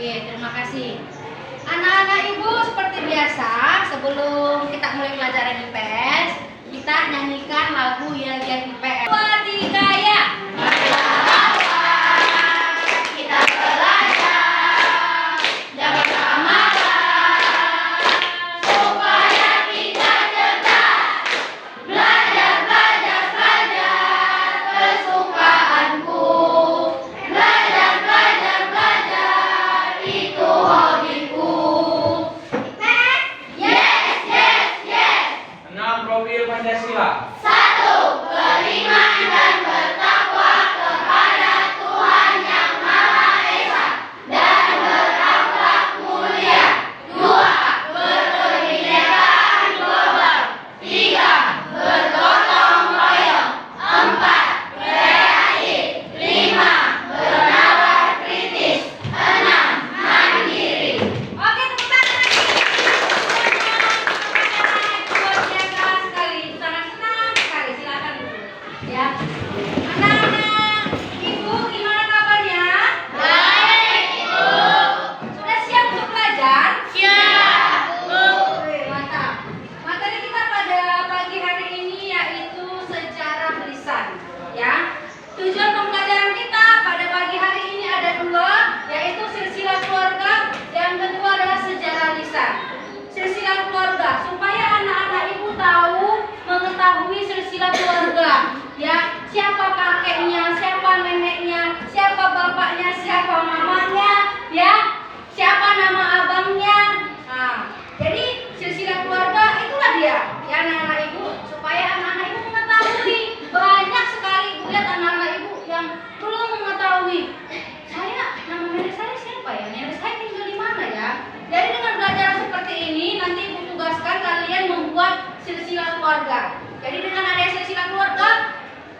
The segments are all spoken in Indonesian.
Oke, terima kasih. Anak-anak ibu, seperti biasa, sebelum kita mulai pelajaran IPS, kita nyanyikan lagu Yel-Yel IPS. 2, 3, ya. Kita belajar, jangan malas, supaya kita cerdas. Belajar, belajar, belajar, kesukaanku. Belajar, belajar, belajar, itu hobiku. Yes, yes, yes. 6 profil Pancasila. 1. Beriman dan bertakwa kepada Tuhan Yang Maha Esa dan berakhlak mulia. 2. Berkebinekaan global. 3. Bergotong royong. 4. Kreatif. 5. Bernalar kritis. 6. Mandiri. Oke, tepuk tangan lagi. Luar biasa sekali, sangat senang sekali. Silakan Bu. Ya. Anak-anak, Ibu gimana kabarnya? Baik, Ibu. Sudah siap untuk belajar? Siap, Bu. Oke, mantap. Materi kita pada pagi hari ini yaitu sejarah lisan, ya. Tujuan pembelajaran kita pada pagi hari ini ada 2, yaitu silsilah keluarga, yang kedua adalah sejarah lisan. Silsilah keluarga, supaya anak-anak ibu tahu mengetahui silsilah keluarga, ya. Siapa kakeknya, siapa neneknya, siapa bapaknya, siapa mamanya, ya. Siapa nama abangnya. Nah, jadi silsilah keluarga itulah dia, ya anak-anak ibu, supaya anak-anak ibu mengetahui. Banyak sekali ibu lihat anak-anak ibu yang belum mengetahui. Nama nenek saya siapa ya? Nenek saya tinggal di mana ya? Jadi dengan belajar seperti ini, nanti ibu tugaskan kalian membuat silsilah keluarga. Jadi dengan ada silsilah keluarga,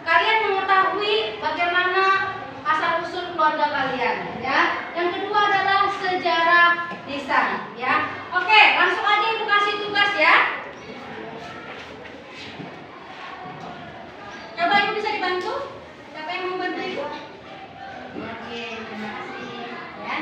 kalian mengetahui bagaimana asal usul keluarga kalian, ya. Yang kedua adalah sejarah lisan, ya. Oke, langsung aja ibu kasih tugas ya. Coba ibu bisa dibantu? Siapa yang mau bantu ibu? Oke, terima kasih, ya.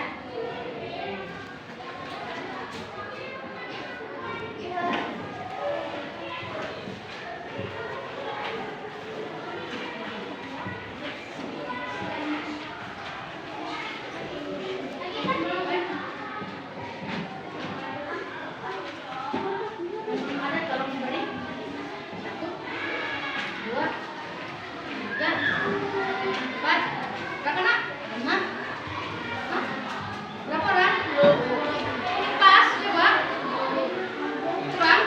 Ada tolong diberi. 1, 2, 3, 4. Berapa nak? 5. Hah? Berapa orang? Ini pas, coba. Kurang?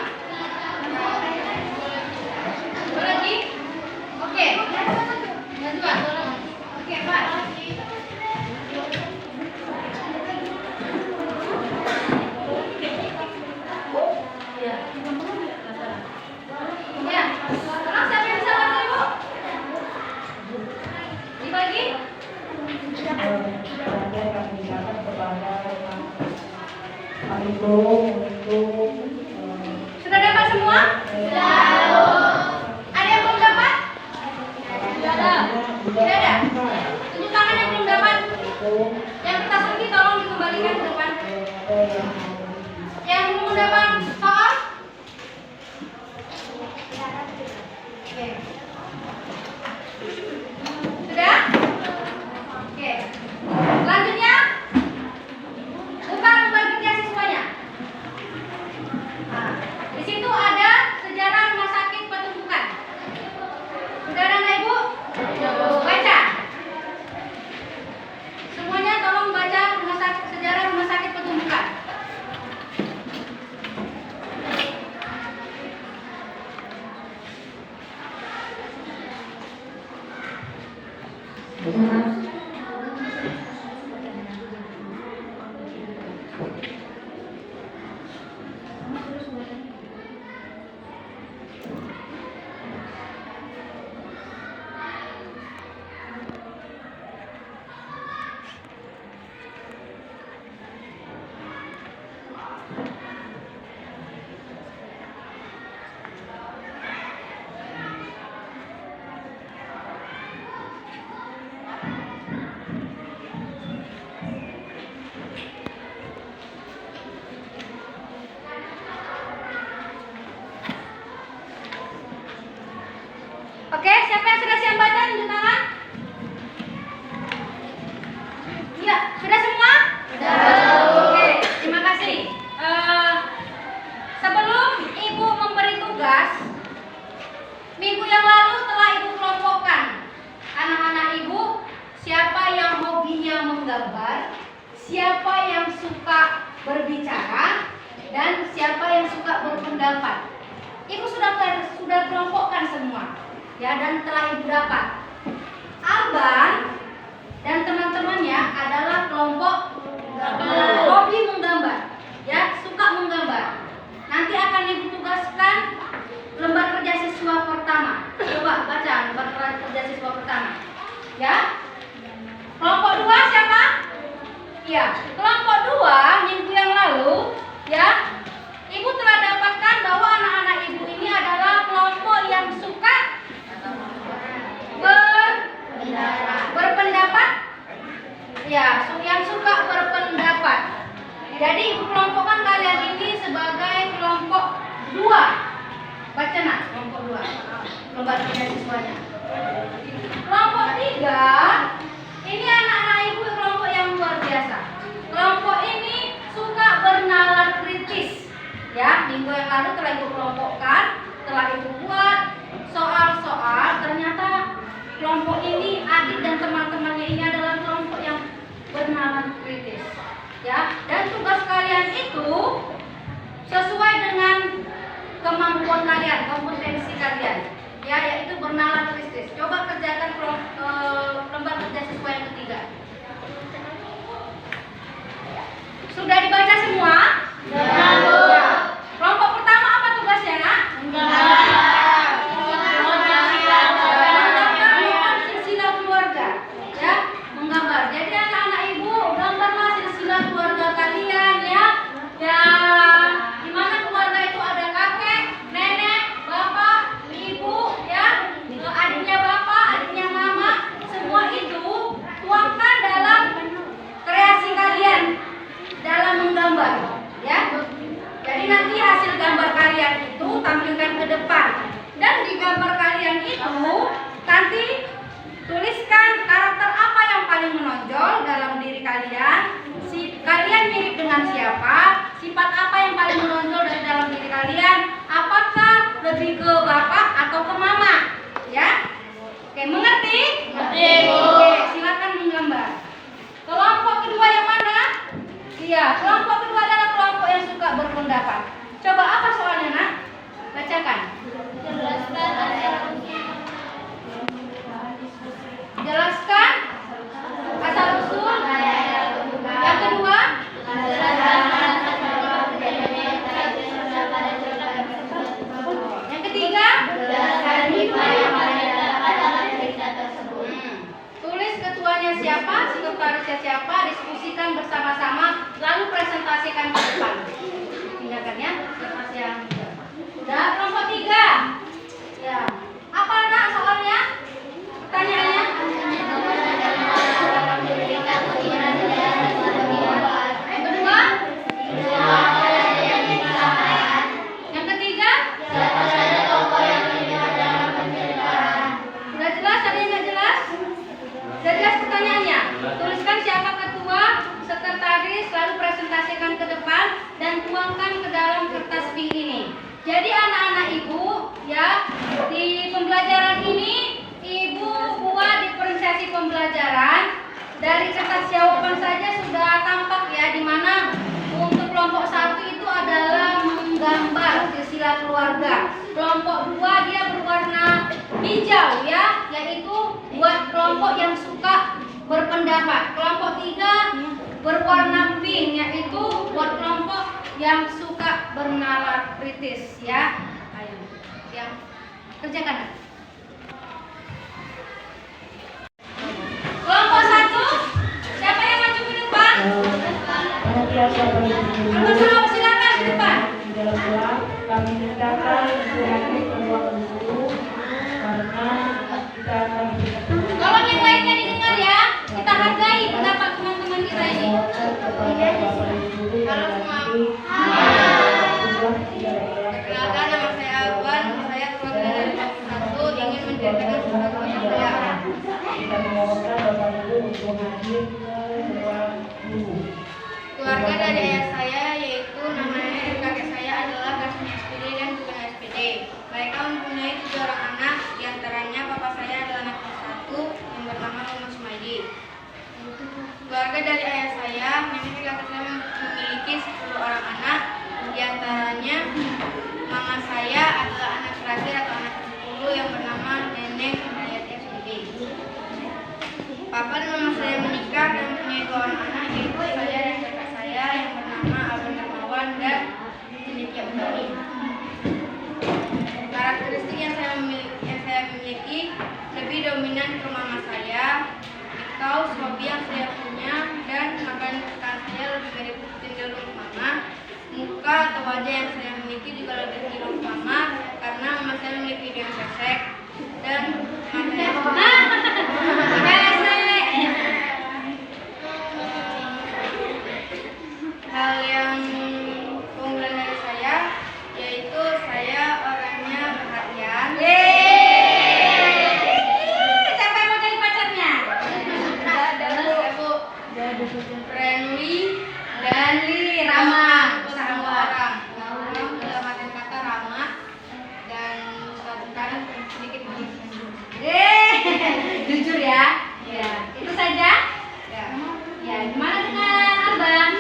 Dua lagi? Oke. Dan 2. Oke, pas. Ya. Ya. Sekarang siapa yang bisa bantu ibu? Dibagi? Sudah dapat semua? Ada yang belum dapat? Tidak ada. Tidak ada. Tunjuk tangan yang belum dapat. Yang kertas lagi tolong dikembalikan ke depan. Yang belum dapat soal? Oke. Sudah? Oke. Selanjutnya, buka lembar kerja siswanya. Nah, di situ ada sejarah rumah sakit Patumbukan. Sudah ada nggak ibu? Baca. Semuanya tolong baca sejarah rumah sakit Patumbukan. Oke, siapa yang sudah siap baca tunjuk tangan? Iya, sudah semua? Oke, terima kasih. Sebelum Ibu memberi tugas, minggu yang lalu telah Ibu kelompokkan anak-anak Ibu siapa yang hobinya menggambar, siapa yang suka berbicara, dan siapa yang suka berpendapat. Ibu sudah kelompokkan semua, ya, dan telah Ibu dapat. Alban dan teman-temannya adalah kelompok hobi menggambar, ya, suka menggambar. Nanti akan Ibu tugaskan lembar kerja siswa pertama. Coba baca lembar kerja siswa pertama, ya. Kelompok 2 siapa? Iya, kelompok 2 minggu yang lalu, ya. Ibu telah dapatkan bahwa anak-anak Ibu ini adalah kelompok yang suka berpendapat. Ya, yang suka berpendapat. Jadi Ibu kelompokkan kalian ini sebagai kelompok 2. Baca nak, kelompok 2. Lembar kerja siswanya. Kelompok 3, ini anak-anak Ibu kelompok yang luar biasa. Kelompok ini suka bernalar kritis. Ya, minggu yang lalu telah Ibu kelompokkan, telah Ibu buat soal-soal. Ternyata kelompok ini, adik dan teman-temannya ini adalah kelompok yang bernalar kritis. Ya, dan tugas kalian itu sesuai dengan kemampuan kalian, kompetensi kalian. Ya, yaitu bernalar kritis. Coba kerjakan lembar kerja siswa yang ketiga. Sudah dibaca semua? Ya. Kelompok pertama apa tugasnya, nak? Menggambar silsilah keluarga, ya, menggambar. Jadi anak-anak Ibu gambarlah silsilah keluarga kalian, ya. Ya, di mana keluarga itu ada kakek, nenek, bapak, ibu, ya, adiknya bapak, adiknya mama, semua itu tuangkan dalam kreasi kalian dalam menggambar, ya. Jadi nanti hasil gambar kalian itu tampilkan ke depan, dan di gambar kalian itu nanti tuliskan karakter apa yang paling menonjol dalam diri kalian, kalian mirip dengan siapa, sifat apa yang paling menonjol dari dalam diri kalian, apakah lebih ke bapak atau ke mama, ya. Oke, mengerti? Mengerti, Bu. Oke, silakan menggambar. Kelompok kedua yang mana? Iya, kelompok kedua adalah kelompok yang suka berpendapat. Coba apa soalnya, nak? Bacakan. Jelaskan asal usul. Yang kedua, yang ketiga, tulis ketuanya siapa, sekretarisnya siapa, diskusikan bersama-sama, lalu presentasikan ke depan. Tinggalkan, ya, presentasi yang sudah. Kelompok 3, ya, apa nak soalnya? Pertanyaannya? Yang kedua? Yang ketiga? Sudah jelas? Ada yang nggak jelas? Sudah jelas pertanyaannya? Tuliskan siapa ketua, sekretaris, lalu presentasikan ke depan dan tuangkan ke dalam kertas pink ini. Jadi anak-anak Ibu, ya, di pembelajaran ini Ibu buat diferensiasi pembelajaran. Dari kertas jawaban saja sudah tampak, ya, di mana untuk kelompok 1 itu adalah menggambar silsilah keluarga. Kelompok 2 dia berwarna hijau, ya, yaitu buat kelompok yang suka berpendapat. Kelompok 3 berwarna pink, yaitu buat kelompok yang suka bernalar kritis, ya. Ayo, yang kerjakan. Kelompok 1, siapa yang maju ke depan? Sama-sama silakan ke depan. Kami mintakan hati kedua guru karena kita akan Tolong yang lainnya didengar, ya. Kita hargai pendapat teman-teman kita ini. Halo semua. Perkenalkan, nama saya Alban. Saya keluarga dari kelompok 1. ayah saya, yaitu nama nenek dan kakek saya adalah Kasmi SPD dan Bukan SPD. Mereka mempunyai 7 orang anak, diantaranya papa saya adalah anak satu yang bernama Muhammad Sumaidi. Keluarga dari ayah saya, nenek dan kakek saya memiliki 10 orang anak, diantaranya mama saya adalah anak terakhir atau anak ke-10 yang bernama Nenek Hayati SPD. Papa dan mama saya menikah dan mempunyai 2 orang anak, yaitu saya dan kakak saya yang bernama Abang Darmawan dan Cendekia Utami. Karakteristik yang saya miliki lebih dominan ke mama saya, kaos hobi yang saya punya, dan makan kesukaan saya lebih mirip cenderung mama. Muka atau wajah yang saya miliki juga lebih cenderung mama karena mama saya memiliki hidung pesek dan mata hal yang keunggulan dari saya yaitu saya orangnya perhatian. Siapa yang mau jadi pacarnya? Friendly Dan ramah. sama orang. Dalam artian kata ramah dan kadang sedikit berisik. Jujur ya. Ya, itu saja. Ya. Ya, gimana dengan Abang?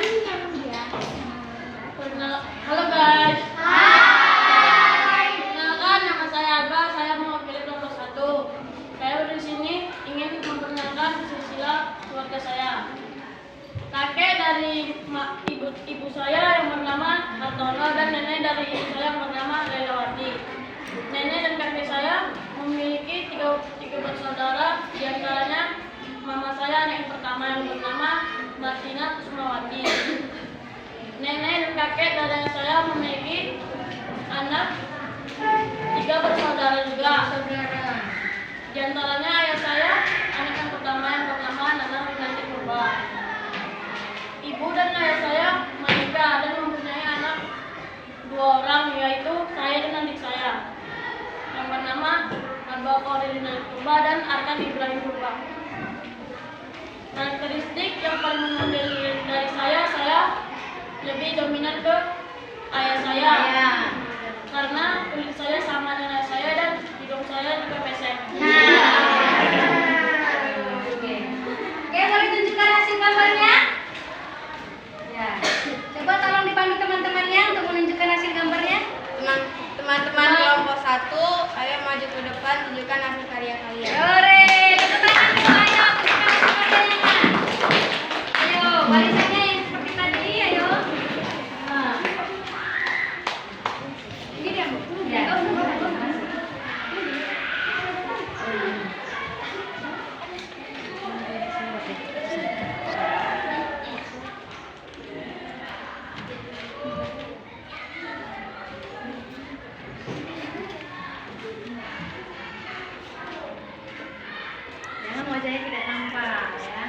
Halo guys. Hai. Perkenalkan, nama saya Abah. Saya mewakili kelompok 1. Saya di sini ingin memperkenalkan silsilah keluarga saya. Kakek dari ibu saya yang bernama Hartono dan nenek dari ibu saya yang bernama Lelawati. Nenek dan kakek saya memiliki tiga bersaudara, diantaranya mama saya yang pertama yang bernama Martina Kusumawati. Nenek dan kakek dari saya memiliki anak 3 bersaudara juga. Di antaranya ayah saya, anak yang pertama yang bernama Nana Winanti Purba. Ibu dan ayah saya menikah dan mempunyai anak 2 orang, yaitu saya dan adik saya yang bernama Nabwa Korilina Purba dan Arkan Ibrahim Purba. Karakteristik yang paling menonjol dari saya lebih dominan ke ayah saya. Karena kulit saya sama dengan ayah saya dan hidung saya juga pesek. Oke, boleh tunjukkan hasil gambarnya? Ya. Coba tolong dibantu teman-temannya untuk menunjukkan hasil gambarnya. Teman-teman kelompok 1, ayo maju ke depan tunjukkan hasil karya kalian. Ore, tepuk tangan semuanya untuk hasil karyanya. Ayo, barisannya yang seperti tadi, ayo. Nah. Ini dia, Bu. Ya. Jangan wajahnya tidak nampak ya.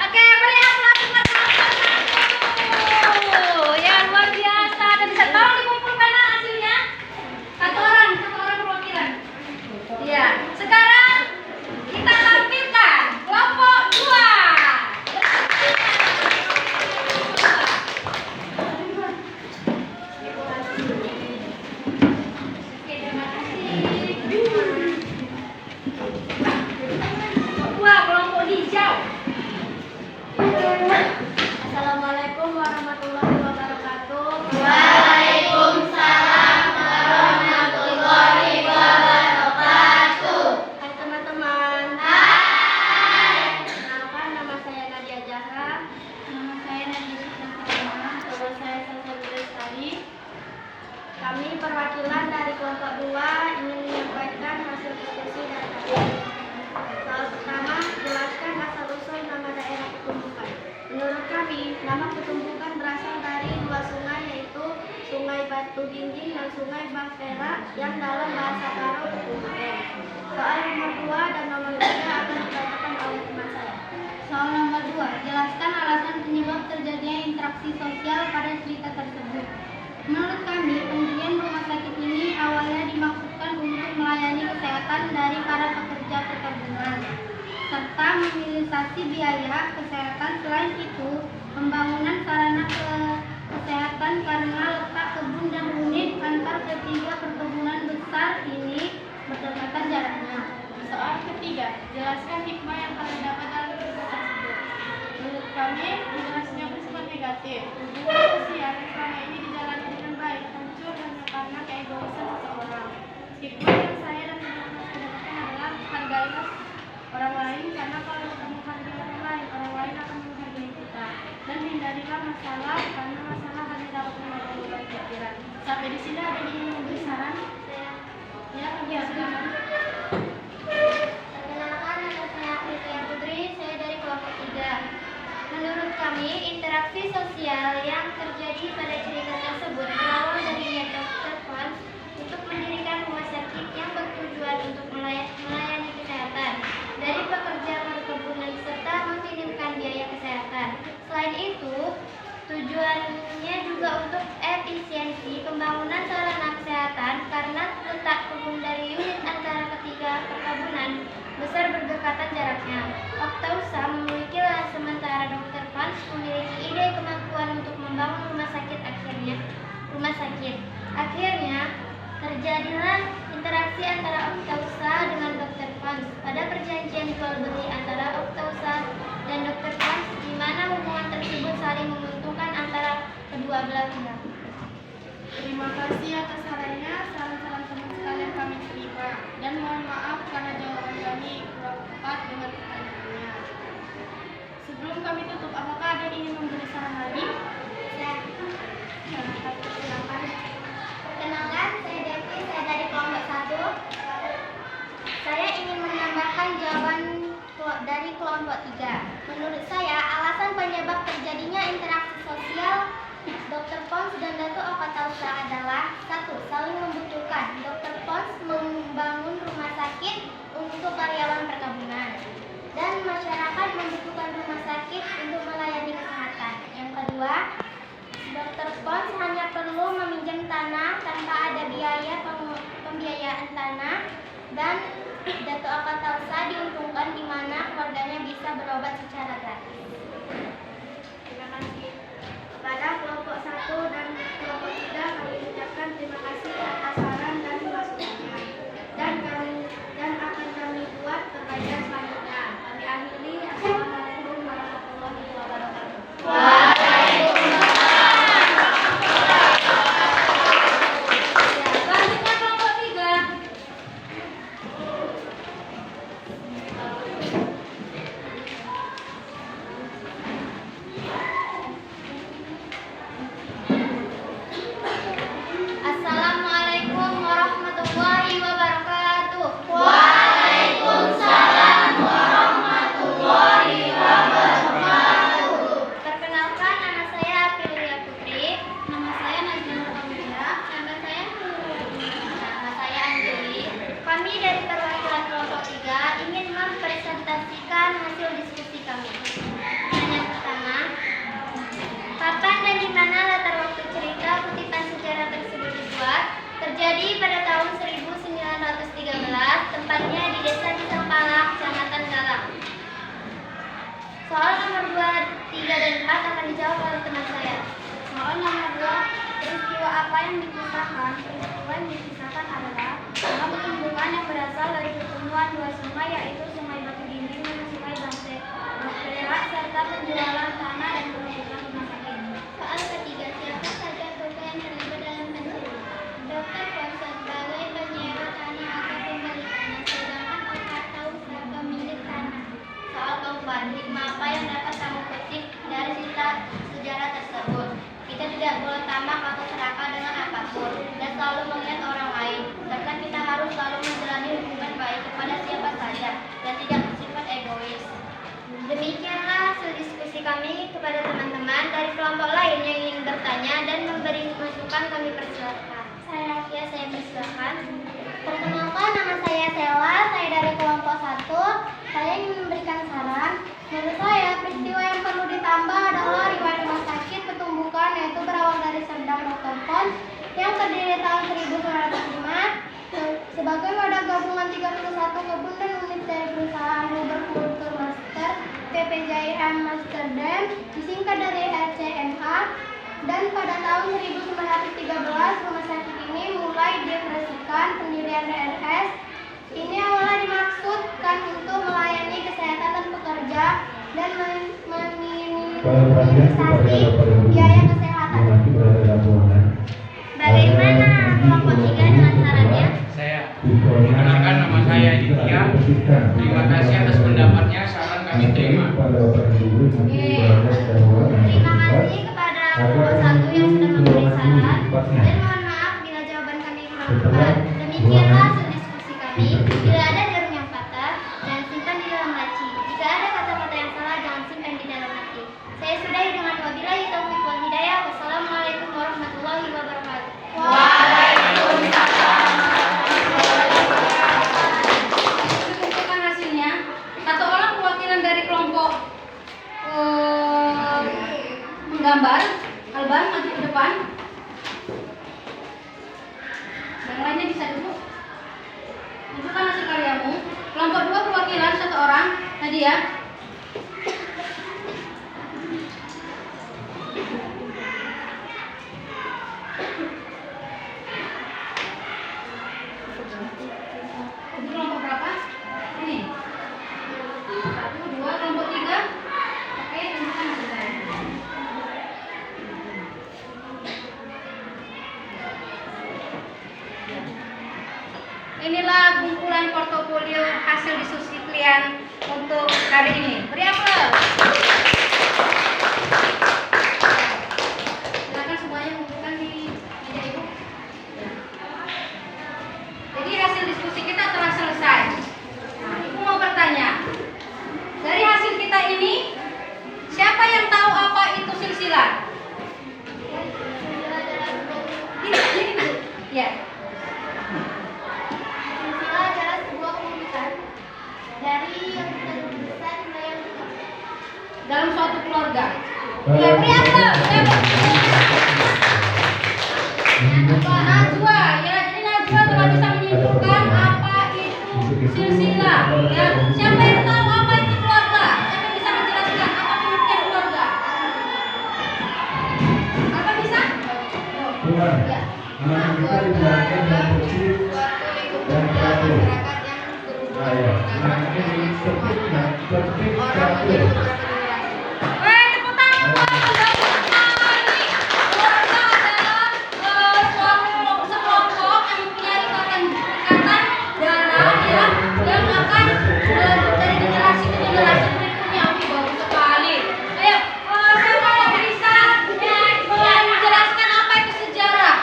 Oke, beri aplaus buat kelompok 1. Ya, luar biasa. Dan bisa tolong dikumpulkan hasilnya. Satu orang perwakilan. Iya, sekarang kita tampilkan kelompok 2. Kelompok hijau. Assalamualaikum warahmatullahi wabarakatuh. Waalaikumsalam warahmatullahi wabarakatuh. Hai teman-teman. Hai. Perkenalkan, nama saya Nadia Zahra. Nama saya Nadia Susanti. Nama saya Saskia Lestari. Kami perwakilan dari kelompok 2 ingin menyampaikan hasil diskusi dari kami. Soal pertama, jelaskan asal-usul nama daerah Ketumbukan. Menurut kami, nama Ketumbukan berasal dari 2 sungai, yaitu Sungai Batu Ginjing dan Sungai Bahtera yang dalam bahasa Karo Ketumbukan. Soal nomor 2 dan nomor 3 akan dibacakan oleh teman saya. Soal nomor 2, jelaskan alasan penyebab terjadinya interaksi sosial pada cerita tersebut. Menurut kami, pendirian rumah sakit ini awalnya dimaksudkan untuk melayani kesehatan dari para pekerja perkebunan, serta memobilisasi biaya kesehatan. Selain itu, pembangunan sarana kesehatan karena letak kebun dan unit antar ketiga perkebunan besar ini berdekatan jaraknya. Soal ketiga, jelaskan hikmah yang kalian dapat dalam tugas tersebut. Menurut kami, jelasnya bersifat negatif. Hubungan sosial yang selama ini dijalani dengan baik hancur hanya karena keegoisan seseorang. Hikmah yang saya dan teman-teman dapatkan adalah hargailah orang lain, karena kalau kita menghargai orang lain akan menghargai kita. Dan hindarilah masalah, karena masalah hanya dapat membawa beban pikiran. Sampai di sini ada yang ingin memberi saran? Ya, silakan. Perkenalkan, nama saya Christian Putri, saya dari kelompok 3. Menurut kami, interaksi sosial yang terjadi pada cerita tersebut berawal dari niat Dr. Pons untuk mendirikan rumah sakit yang bertujuan untuk melayani kesehatan dari pekerja perkebunan serta meminimkan biaya kesehatan. Selain itu, tujuannya juga untuk efisiensi pembangunan sarana kesehatan karena letak kebun dari unit antara ketiga perkebunan besar berdekatan jaraknya. Oktausa memiliki lahan sementara Dr. Pons memiliki ide kemampuan untuk membangun rumah sakit. Akhirnya terjadilah interaksi antara Oktausa dengan Dr. Pons. Pada perjanjian jual beli antara Oktausa dan Dr. Pons, di mana hubungan tersebut saling menguntungkan antara kedua belah pihak. Terima kasih atas sarannya, saran-saran teman sekalian kami terima. Dan mohon maaf karena jawaban kami kurang tepat dengan pertanyaannya. Sebelum kami tutup, apakah ada yang ingin memberi saran lagi? Silakan. Perkenalkan, saya Devi, saya dari kelompok 1. Saya ingin menambahkan jawaban dari kelompok 3. Menurut saya, alasan penyebab terjadinya interaksi sosial Dr. Pons dan Dato' Oktausa adalah 1. Saling membutuhkan. Dr. Pons membangun rumah sakit untuk karyawan perkebunan, dan masyarakat membutuhkan rumah sakit untuk melayani kesehatan. Yang kedua, Dr. Pons hanya perlu meminjam tanah tanpa ada biaya pembiayaan tanah, dan Dato' Oktausa diuntungkan di mana keluarganya bisa berobat secara gratis. Terima kasih. Kepada kelompok 1 dan kelompok 3 kami ucapkan terima kasih atas saran dan masukannya. Dan akan kami buat perbaikan selanjutnya. Kami akhiri. Assalamualaikum warahmatullahi wabarakatuh. Selanjutnya kelompok 3. Assalamualaikum warahmatullahi wabarakatuh. Perkenalkan, nama saya Aprilia Putri. Nama saya Najma Amelia. Nama saya Nama saya Anjeli. Kami dari perwakilan kelompok 3 ingin mempresentasikan hasil diskusi kami. Pertanyaan pertama, kapan dan di mana latar waktu cerita kutipan sejarah tersebut dibuat? Terjadi pada tahun 1913, tempatnya di Desa Cisampala, Kecamatan Galang. Soal nomor 2, 3, dan 4 akan dijawab oleh teman saya. Soal nomor 2, peristiwa apa yang dikisahkan? Peristiwa yang dikisahkan adalah dalam pertumbuhan yang berasal dari pertemuan dua sungai, yaitu Sungai Batu Dinding dan Sungai Bangse, Bakpera, serta penjualan tanah dan pembangunan rumah sakit. Soal ketiga, siapa saja tokoh yang terlibat dalam penjualan? Dr. Pons sebagai penyewa tanah atau pemilik tanah, sedangkan Oktausa pemilik tanah. Soal keempat, hikmah apa yang dapat kamu petik dari cerita sejarah tersebut? Kita tidak boleh tamak atau serakah dengan apapun, dan selalu melihat orang lain, serta kita harus selalu menjalani hubungan baik kepada siapa saja, dan tidak bersifat egois. Demikianlah hasil diskusi kami. Kepada teman-teman dari kelompok lain yang ingin bertanya dan memberi masukan, kami persilakan. Saya persilakan. Perkenalkan, nama saya Sela, saya dari kelompok 1. Saya ingin memberikan saran. Menurut saya, peristiwa yang perlu ditambah adalah riwayat rumah sakit Petumbukan, yaitu berawal dari Serdang Dr. Pons yang terdiri tahun 1905. Sebab RPJIM Amsterdam, disingkat dari RCMH, dan pada tahun 1913 rumah sakit ini mulai dioperasikan pendirian DRS. Ini awalnya dimaksudkan untuk melayani kesehatan dan pekerja dan meminimalisasi biaya kesehatan. Bagaimana kelompok 3 dengan sarannya? Saya perkenalkan, nama saya Aditya. Terima kasih atas pendapatnya, saran kami terima. Terima kasih kepada kelompok 1 yang sudah memberi saran, dan mohon maaf bila jawaban kami kurang tepat. Demikianlah hasil diskusi kami. Bila ada jarum yang patah, jangan simpan di dalam laci. Jika ada kata-kata yang salah, jangan simpan di dalam hati. Saya sudahi dengan wabillahi taufiq wal hidayah. Wassalamualaikum warahmatullahi wabarakatuh. Tentukan hasilnya. Satu orang perwakilan dari kelompok menggambar. Alban maju ke depan. Yang lainnya bisa duduk. Tentukan hasil karyamu. Kelompok 2 perwakilan 1 orang. Nadia. Ini kelompok berapa? Ini. 1, 2, kelompok 3. Oke, tentukan hasil karyamu. Inilah kumpulan portofolio hasil diskusi kalian untuk hari ini. Beri aplaus. Silakan semuanya mengumpulkan di meja ibu. Jadi hasil diskusi kita telah selesai. Nah, ibu mau bertanya. Dari hasil kita ini, siapa yang tahu apa itu silsilah? Ya. Silsilah adalah sebuah urutan dari yang terbesar hingga yang kecil. Dalam suatu keluarga. Ya, beri aplaus. Najwa, ya, jadi Najwa telah bisa menyimpulkan apa itu silsilah. Ya, siapa yang tahu apa itu keluarga? Siapa yang bisa menjelaskan apa pengertian keluarga? Apa bisa? Ya. Suatu lingkup masyarakat yang berhubungan dengan orang menjadi beberapa generasi. Tepuk tangan buat keluarga adalah suatu sekelompok yang mempunyai ikatan darah ya, yang akan dari generasi ke generasi berikutnya. Bagus sekali. Ayo, siapa yang bisa menjelaskan apa itu sejarah?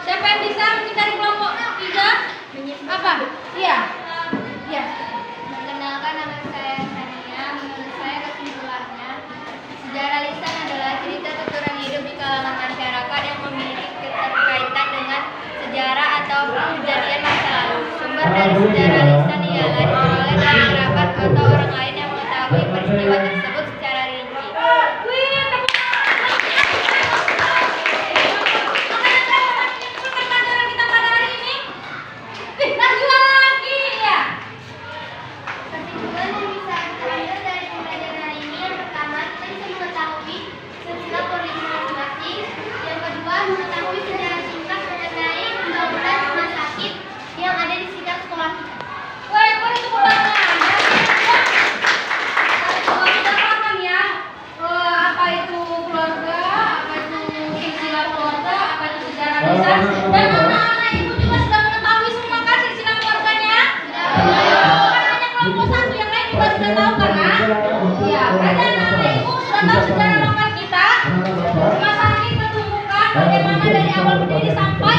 Siapa yang bisa mungkin dari kelompok 3? Apa? Iya. Iya. Perkenalkan, nama saya Sania. Menurut saya kesimpulannya, sejarah lisan adalah cerita tuturan hidup di kalangan masyarakat yang memiliki keterkaitan dengan sejarah atau kejadian masa lalu. Sumber dari sejarah lisan ialah diperoleh dari kerabat atau orang lain yang mengetahui peristiwa tersebut secara rinci. Wih, tepuk tangan. Pelajaran kita pada hari ini. Wih, Najwa lagi ya. Kesimpulan yang bisa kita ambil dari pembelajaran hari ini, yang pertama, kita bisa mengetahui silsilah keluarga masing-masing. Yang kedua, mengetahui sejarah singkat mengenai pembangunan rumah sakit yang ada di sekitar sekolah kita. Wih, boleh tepuk tangan. Kita paham ya, apa itu keluarga, apa itu silsilah keluarga, apa itu sejarah lisan, dan anak-anak ibu juga sudah mengetahui semua kan silsilah keluarganya? Bukan hanya kelompok 1, yang lain juga sudah tahu kan? Ya, berarti anak-anak ibu sudah tahu sejarah lokal kita, rumah sakit pertumbuhan, bagaimana dari awal berdiri sampai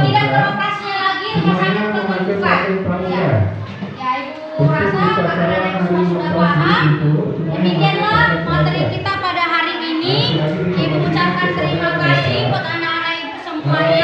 tidak beroperasinya lagi rumah sakit pertumbuhan. Ya, ya ibu rasa anak-anak semua sudah paham. Demikianlah materi kita pada hari ini. Ibu ucapkan terima kasih buat anak-anak ibu semuanya.